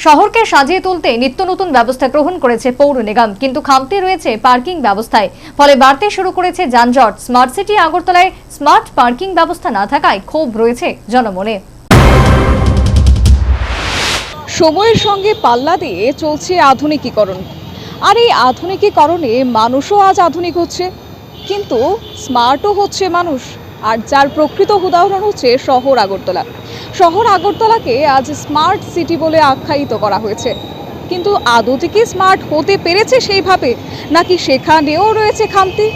শহরকে সাজিয়ে তুলতে নিত্য নতুন ব্যবস্থা গ্রহণ করেছে পৌর নিগম, কিন্তু খামতি রয়েছে পার্কিং ব্যবস্থায়। ফলে বাড়তে শুরু করেছে যানজট। স্মার্ট সিটি আগরতলায় স্মার্ট পার্কিং ব্যবস্থা না থাকায় ক্ষোভ রয়েছে জনমনে। সময়ের সঙ্গে পাল্লা দিয়ে চলছে আধুনিকীকরণ, আর এই আধুনিকীকরণে মানুষও আজ আধুনিক হচ্ছে, কিন্তু স্মার্টও হচ্ছে মানুষ। আর যার প্রকৃত উদাহরণ হচ্ছে শহর আগরতলা। শহর আগরতলাকে আজ স্মার্ট সিটি বলে আখ্যায়িত করা হয়েছে, কিন্তু আদৌ কি স্মার্ট হতে পেরেছে সেইভাবে, নাকি সেখানেও রয়েছে খামতি?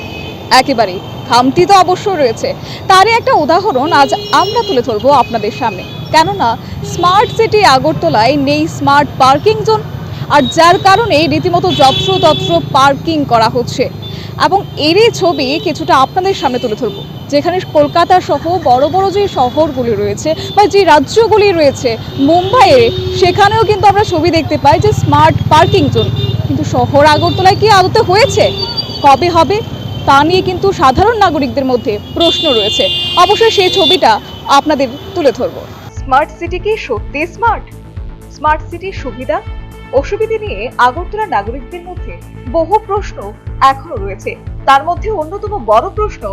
একেবারেই খামতি তো অবশ্যই রয়েছে। তারই একটা উদাহরণ আজ আমরা তুলে ধরবো আপনাদের সামনে। কেননা স্মার্ট সিটি আগরতলায় নেই স্মার্ট পার্কিং জোন, আর যার কারণে রীতিমতো যত্রতত্র পার্কিং করা হচ্ছে। এবং এরই ছবি কিছুটা আপনাদের সামনে তুলে ধরবো, যেখানে কলকাতা সহ বড় বড় যে শহরগুলি রয়েছে বা যে রাজ্যগুলি রয়েছে, মুম্বাইয়ে, সেখানেও কিন্তু আমরা ছবি দেখতে পাই যে স্মার্ট পার্কিং জোন। কিন্তু শহর আগরতলায় কি আদতে হয়েছে? কবে হবে তা নিয়ে কিন্তু সাধারণ নাগরিকদের মধ্যে প্রশ্ন রয়েছে। অবশ্যই সেই ছবিটা আপনাদের তুলে ধরবো। স্মার্ট সিটি কি সত্যি স্মার্ট? স্মার্ট সিটির সুবিধা অসুবিধা নিয়ে আগরতলা নাগরিকদের মধ্যে বহু প্রশ্ন এখনো রয়েছে। তার মধ্যে অন্যতম বড় প্রশ্ন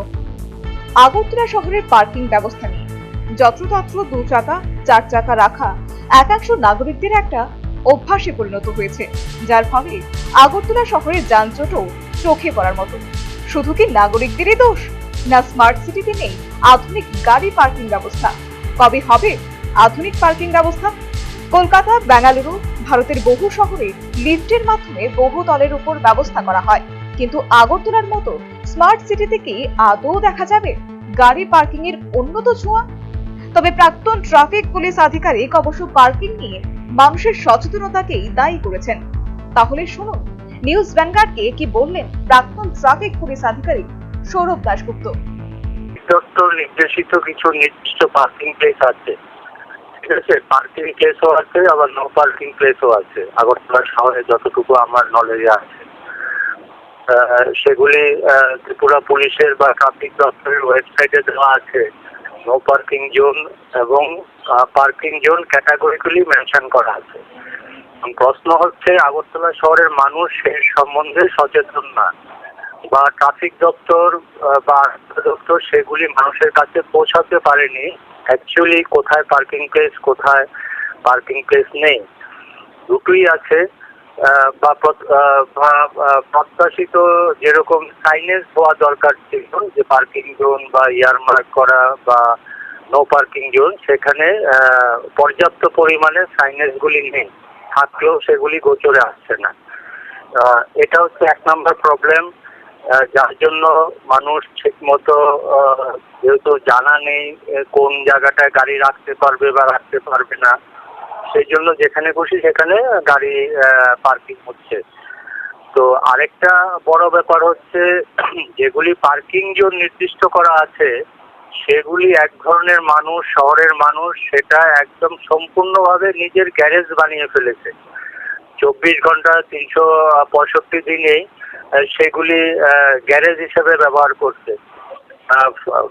আগরতলা শহরের পার্কিং ব্যবস্থা নিয়ে। যত্রতত্র দু চাকা, চার চাকা রাখা একাংশ নাগরিকদের একটা অভ্যাসে পরিণত হয়েছে, যার ফলে আগরতলা শহরের যানজটও চোখে পড়ার মতো। শুধু কি নাগরিকদেরই দোষ, না স্মার্ট সিটিতে নেই আধুনিক গাড়ি পার্কিং ব্যবস্থা? কবে হবে আধুনিক পার্কিং ব্যবস্থা? কলকাতা, বেঙ্গালুরু, ভারতের বহু শহরে লিফটের মাধ্যমে বহু তলের উপর ব্যবস্থা করা হয়, কিন্তু আগরতলার মতো স্মার্ট সিটিতে কি আদৌ দেখা যাবে গাড়ি পার্কিং এর উন্নত ছোঁয়া? তবে প্রাক্তন ট্রাফিক পুলিশ আধিকারিক অবশ্য পার্কিং নিয়ে মানুষের সচেতনতাকেই দায়ী করেছেন। তাহলে শুনুন নিউজ ভ্যানগার্ডকে কি বললেন প্রাক্তন ট্রাফিক পুলিশ আধিকারিক সৌরভ দাশগুপ্ত। নির্দেশিত কিছু নির্দিষ্ট পার্কিং প্লেস আছে, ঠিক আছে? পার্কিং প্লেসও আছে, আবার নো পার্কিং প্লেসও আছে আগরতলা শহরে, যতটুকু আমার নলেজে আছে। সেগুলি ত্রিপুরা পুলিশের বা ট্রাফিক দপ্তরের ওয়েবসাইটে দেওয়া আছে। নো পার্কিং জোন এবং পার্কিং জোন ক্যাটাগরিক্যালি মেনশন করা আছে। প্রশ্ন হচ্ছে আগরতলা শহরের মানুষ এর সম্বন্ধে সচেতন না, বা ট্রাফিক দপ্তর বা দপ্তর সেগুলি মানুষের কাছে পৌঁছাতে পারেনি অ্যাকচুয়ালি কোথায় পার্কিং প্লেস, কোথায় পার্কিং প্লেস নেই। দুটোই আছে। বা প্রত্যাশিত যেরকম সাইনেজ হওয়া দরকার ছিল, যে পার্কিং জোন বা ইয়ারমার্ক করা বা নো পার্কিং জোন, সেখানে পর্যাপ্ত পরিমাণে সাইনেজগুলি নেই, থাকলেও সেগুলি গোচরে আসছে না। এটা হচ্ছে এক নম্বর প্রবলেম, যার জন্য মানুষ ঠিক মতো যেহেতু জানা নেই কোন জায়গাটায় গাড়ি রাখতে পারবে বা রাখতে পারবে না, সেই জন্য যেখানে খুশি সেখানে গাড়ি পার্কিং হচ্ছে। তো আরেকটা বড় ব্যাপার হচ্ছে, যেগুলি পার্কিং জোন নির্দিষ্ট করা আছে সেগুলি এক ধরনের মানুষ, শহরের মানুষ, সেটা একদম সম্পূর্ণভাবে নিজের গ্যারেজ বানিয়ে ফেলেছে। 24 ঘন্টা 365 দিনেই সেগুলি গ্যারেজ হিসেবে ব্যবহার করছে।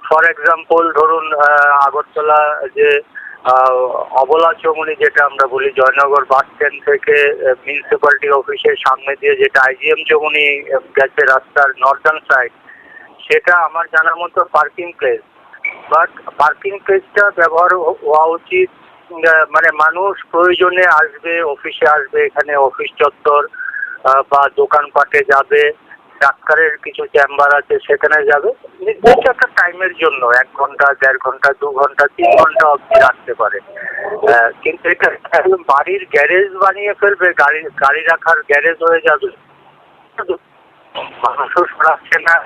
ফর এক্সাম্পল ধরুন, আগরতলা যে অবলা চৌমুনি যেটা আমরা বলি, জয়নগর বাস স্ট্যান্ড থেকে মিউনিসিপ্যালিটি অফিসের সামনে দিয়ে যেটা আইজিএম চৌমুনি গেছে রাস্তার নর্দার্ন সাইড, সেটা আমার জানার মতো পার্কিং প্লেস। বাট পার্কিং প্লেসটা ব্যবহার হওয়া উচিত, মানে মানুষ প্রয়োজনে আসবে, অফিসে আসবে, এখানে অফিস চত্বর বা দোকানপাটে যাবে, ডাক্তারের কিছু চেম্বার আছে সেখানে যাবে, নির্দিষ্ট একটা টাইমের জন্য 1 ঘন্টা, 1.5 ঘন্টা, 2 ঘন্টা, 3 ঘন্টা অবধি রাখতে পারে। কিন্তু এটা একদম বাড়ির গ্যারেজ বানিয়ে ফেলবে, গাড়ি রাখার গ্যারেজ হয়ে যাবে, মানুষও সরাচ্ছে না,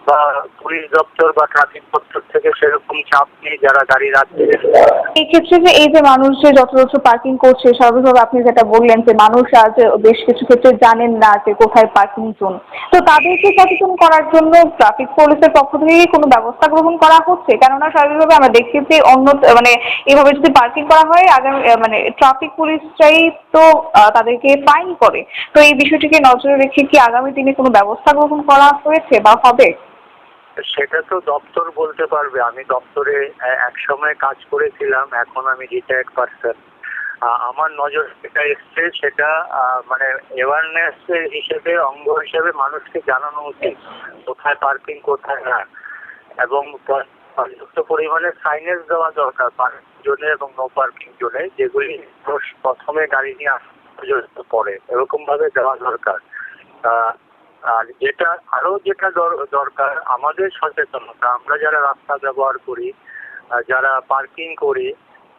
বা পুলিশ দপ্তর বা ট্রাফিক দপ্তর থেকে সেরকম চাপ নেই যারা গাড়ি রাখছে। এই ক্ষেত্রে যে এই যে মানুষ যে যত্রতত্র পার্কিং করছে, স্বাভাবিকভাবে আপনি যেটা বললেন যে মানুষ আজ বেশ কিছু ক্ষেত্রে জানেন না যে কোথায় পার্কিং জোন, তো তাদেরকে সচেতন করার জন্য ট্রাফিক পুলিশের পক্ষ থেকে কোনো ব্যবস্থা গ্রহণ করা হচ্ছে? কেননা স্বাভাবিকভাবে আমরা দেখছি যে অন্য মানে এভাবে যদি পার্কিং করা হয়, আগামী মানে ট্রাফিক পুলিশরাই তো তাদেরকে ফাইন করে। তো এই বিষয়টিকে নজরে রেখে কি আগামী দিনে কোনো ব্যবস্থা গ্রহণ করা হয়েছে বা হবে? সেটা তো দপ্তর বলতে পারবে। আমি দপ্তরে এক সময় কাজ করেছিলাম, এখন আমি রিটায়ার্ড পারসন। আমার নজর যেটা এসছে সেটা মানে অ্যাওয়ারনেস হিসেবে অঙ্গ হিসেবে মানুষকে জানানো উচিত কোথায় পার্কিং কোথায় না, এবং পর্যাপ্ত পরিমাণে সাইনেজ দেওয়া দরকার পার্কিং জোনে এবং নো পার্কিং জোনে, যেগুলি প্রথমে গাড়ি নিয়ে আসতে পরে এরকম ভাবে দেওয়া দরকার। আর যেটা দরকার আমাদের সচেতনতা, আমরা যারা রাস্তা ব্যবহার করি, যারা পার্কিং করি,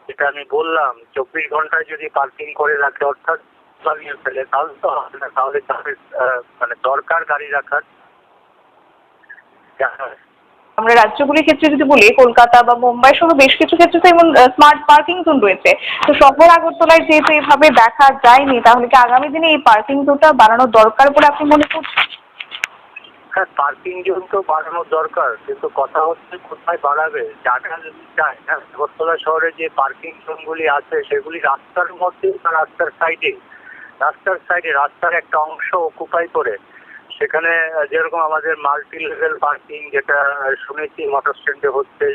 যেটা আমি বললাম 24 ঘন্টায় যদি পার্কিং করে রাখে অর্থাৎ চালিয়ে ফেলে তাহলে তো হবে না, তাহলে তাদের মানে দরকার গাড়ি রাখার। আমরা রাজ্যগুলির ক্ষেত্রে যদি বলি, কলকাতা বা মুম্বাই সহ বেশ কিছু ক্ষেত্রে তো এমন স্মার্ট পার্কিং জোন রয়েছে। তো শহর আগরতলায় যেহেতু এভাবে দেখা যায়নি, তাহলে কি আগামী দিনে এই পার্কিং জোনটা বাড়ানোর দরকার বলে আপনি মনে করছেন? হ্যাঁ, পার্কিং জোন তো বাড়ানোর দরকার, কিন্তু কথা হচ্ছে কোথায় বাড়াবে। জায়গা যদি চায়, হ্যাঁ, আগরতলা শহরে যে পার্কিং জোনগুলি আছে সেগুলি রাস্তার মধ্যে বা রাস্তার সাইডে রাস্তার একটা অংশ অকুপাই করে সেখানে, যেরকম আমাদের মাল্টি লেভেল পার্কিং যেটা শুনেছি মোটর স্ট্যান্ডে হচ্ছে,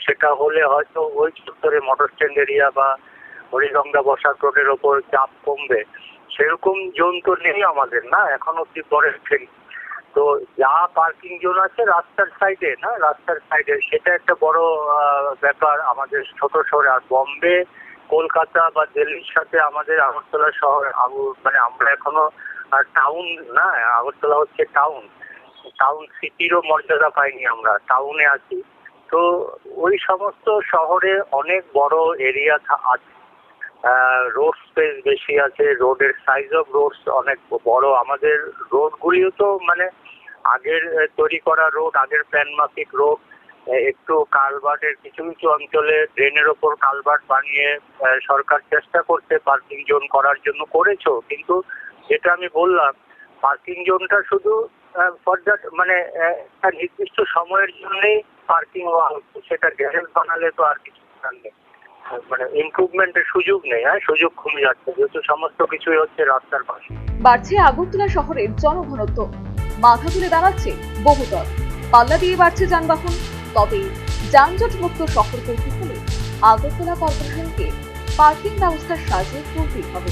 সেটা হলে হয়তো ওই চত্বরে মোটর স্ট্যান্ড এরিয়া বা হরিগঙ্গা বসাক রোডের ওপর চাপ কমবে। সেরকম জোন তো নেই আমাদের, না, এখন অব্দি পরে ফেরি। তো যা পার্কিং জোন আছে রাস্তার সাইডে সেটা একটা বড় ব্যাপার আমাদের ছোট শহরে। আর বম্বে, কলকাতা বা দিল্লির সাথে আমাদের আগরতলা শহর মানে আমরা এখনো টাউন না, আগরতলা হচ্ছে টাউন সিটিরও মর্যাদা পাইনি, আমরা টাউনে আছি। তো ওই সমস্ত শহরে অনেক বড় এরিয়া আছে, রোড স্পেস বেশি আছে, রোডের সাইজ অফ রোডস অনেক বড়। আমাদের রোডগুলিও তো মানে আগের তৈরি করা রোড, আগের প্ল্যান মাফিক রোড, একটু কালভার্টের কিছু কিছু অঞ্চলে ড্রেনের ওপর কালভার্ট বানিয়ে সরকার চেষ্টা করছে পার্কিং জোন করার জন্য, করেছো, কিন্তু যেটা আমি বললাম পার্কিং জোনটা শুধু মানে একটা নির্দিষ্ট সময়ের জন্যই পার্কিং হওয়া হচ্ছে, সেটা গ্যারেজ বানালে তো আর কিছু নেই, মানে ইমপ্রুভমেন্টের সুযোগ নেই। সুযোগ কমে যাচ্ছে যেহেতু সমস্ত কিছুই হচ্ছে রাস্তার পাশে। বাড়ছে আগরতলা শহরের জনঘনত্ব, মাথা তুলে দাঁড়াচ্ছে বহুতর, পাল্লা দিয়ে বাড়ছে যানবাহন। তবে যানজট মুক্ত শহর করতে হলে আগরতলা কর্পোরেশনকে পার্কিং ব্যবস্থা সাজিয়ে তুলতেই হবে।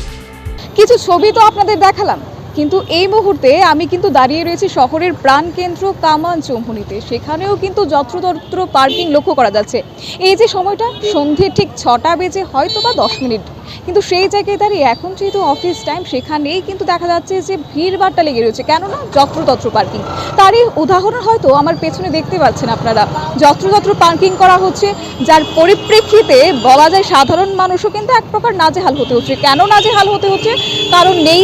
কিছু ছবি তো আপনাদের দেখালাম, কিন্তু এই মুহূর্তে আমি কিন্তু দাঁড়িয়ে রয়েছি শহরের প্রাণকেন্দ্র কামান চৌমুহনীতে। সেখানেও কিন্তু যত্রতত্র পার্কিং লক্ষ্য করা যাচ্ছে। এই যে সময়টা সন্ধে ঠিক 6টা বেজে হয়তো বা 10 মিনিট, কিন্তু সেই জায়গায় দাঁড়িয়ে এখন যেহেতু অফিস টাইম, সেখানেই কিন্তু দেখা যাচ্ছে যে ভিড়ভাড়টা লেগে রয়েছে। কেননা যত্রতত্র পার্কিং। তারই উদাহরণ হয়তো আমার পেছনে দেখতে পাচ্ছেন আপনারা, যত্রতত্র পার্কিং করা হচ্ছে, যার পরিপ্রেক্ষিতে বলা যায় সাধারণ মানুষও কিন্তু এক প্রকার নাজেহাল হতে হচ্ছে। কেন নাজেহাল হতে হচ্ছে? কারণ নেই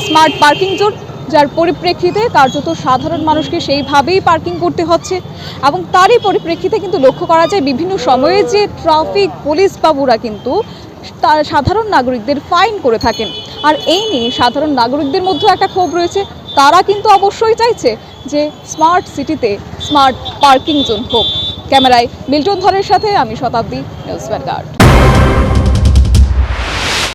স্মার্ট পার্কিং জোন, যার পরিপ্রেক্ষিতে কার্যত সাধারণ মানুষকে সেইভাবেই পার্কিং করতে হচ্ছে। এবং তারই পরিপ্রেক্ষিতে কিন্তু লক্ষ্য করা যায় বিভিন্ন সময়ে যে ট্রাফিক পুলিশ বাবুরা কিন্তু সাধারণ নাগরিকদের ফাইন করে থাকেন। আর এই নিয়ে সাধারণ নাগরিকদের মধ্যেও একটা ক্ষোভ রয়েছে। তারা কিন্তু অবশ্যই চাইছে যে স্মার্ট সিটিতে স্মার্ট পার্কিং জোন হোক। ক্যামেরায় মিল্টন ধরের সাথে আমি শতাব্দী, নিউজ ভ্যানগার্ড।